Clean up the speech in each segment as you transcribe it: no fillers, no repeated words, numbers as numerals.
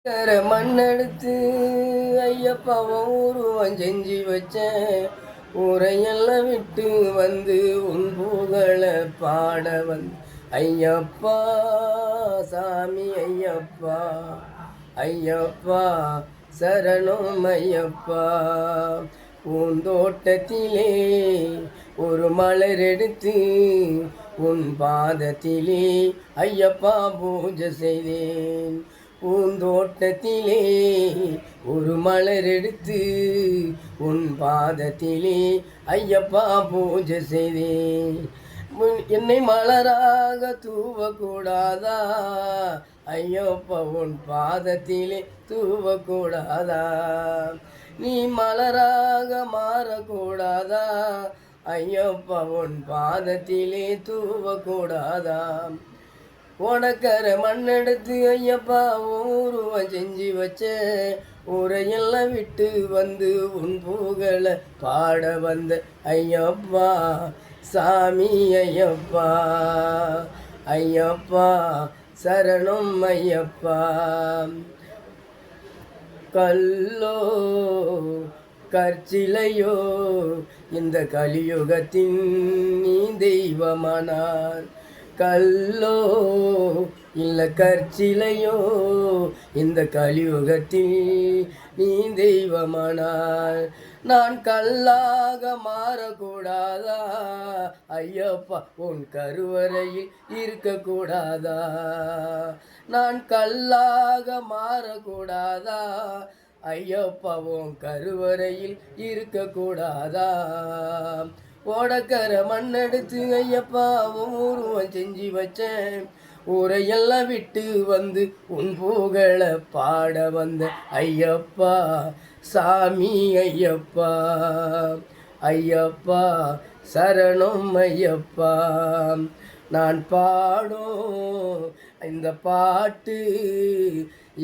மண்ணெடுத்து ஐயப்பாவும் உருவம் செஞ்சு வச்சேன். ஊரையெல்லாம் விட்டு வந்து உன் புகழை பாட வந்து ஐயப்பா சாமி ஐயப்பா ஐயப்பா சரணம் ஐயப்பா. பூந்தோட்டத்திலே ஒரு மலர் எடுத்து உன் பாதத்திலே ஐயப்பா பூஜை செய்தேன். பூந்தோட்டத்திலே ஒரு மலர் எடுத்து உன் பாதத்திலே ஐயப்பா பூஜை செய்தேன். என்னை மலராக தூவக்கூடாதா ஐயப்பா உன் பாதத்திலே தூவக்கூடாதா? நீ மலராக மாறக்கூடாதா ஐயப்பா உன் பாதத்திலே தூவக்கூடாதா? உனக்கர மண்ணெடுத்து ஐயப்பா உருவம் செஞ்சு வச்ச ஊரையெல்லாம் விட்டு வந்து உன் புகழை பாட வந்த ஐயப்பா சாமி ஐயப்பா ஐயப்பா சரணம் ஐயப்பா. கல்லோ கற்சிலையோ இந்த கலியுகத்தின் நீ தெய்வமானார். கல்லோ இல்ல கற்சிலையோ இந்த கலியுகத்தில் நீ தெய்வமானார். நான் கல்லாக மாறக்கூடாதா ஐயப்பா உன் கருவறையில் இருக்கக்கூடாதா? நான் கல்லாக மாறக்கூடாதா ஐயப்பா உன் கருவறையில் இருக்கக்கூடாதா? ஓடக்கர மண்ணெடுத்து ஐயப்பா உருவம் செஞ்சு வச்சேன். ஊரையெல்லாம் விட்டு வந்து உன் புகழை பாட வந்த ஐயப்பா சாமி ஐயப்பா ஐயப்பா சரணம் ஐயப்பா. நான் பாடும் இந்த பாட்டு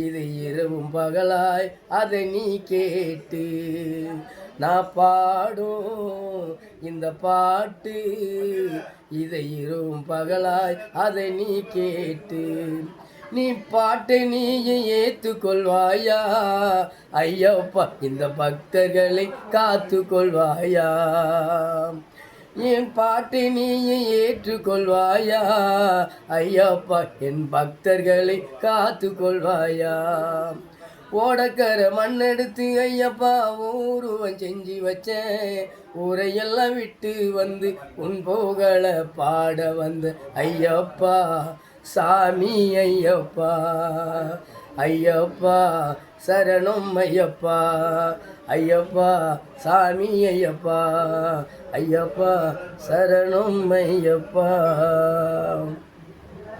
இது இரவும் பகலாய் அதை நீ கேட்டு. நான் பாடும் இந்த பாட்டு இதை இரவும் பகலாய் அதை நீ கேட்டு. நீ பாட்டை நீயே ஏற்றுக்கொள்வாயா ஐயப்பா இந்த பக்தர்களை காத்து கொள்வாயா? என் பாட்டை நீயே ஏற்றுக்கொள்வாயா ஐயப்பா என் பக்தர்களை காத்து கொள்வாயா? ஓடக்கர மண்ணெடுத்து ஐயப்பா உருவம் செஞ்சு வச்சேன். ஊரையெல்லாம் விட்டு வந்து உன் புகழை பாட வந்த ஐயப்பா சாமி ஐயப்பா ஐயப்பா சரணம் ஐயப்பா ஐயப்பா சாமி ஐயப்பா ஐயப்பா சரணம் ஐயப்பா.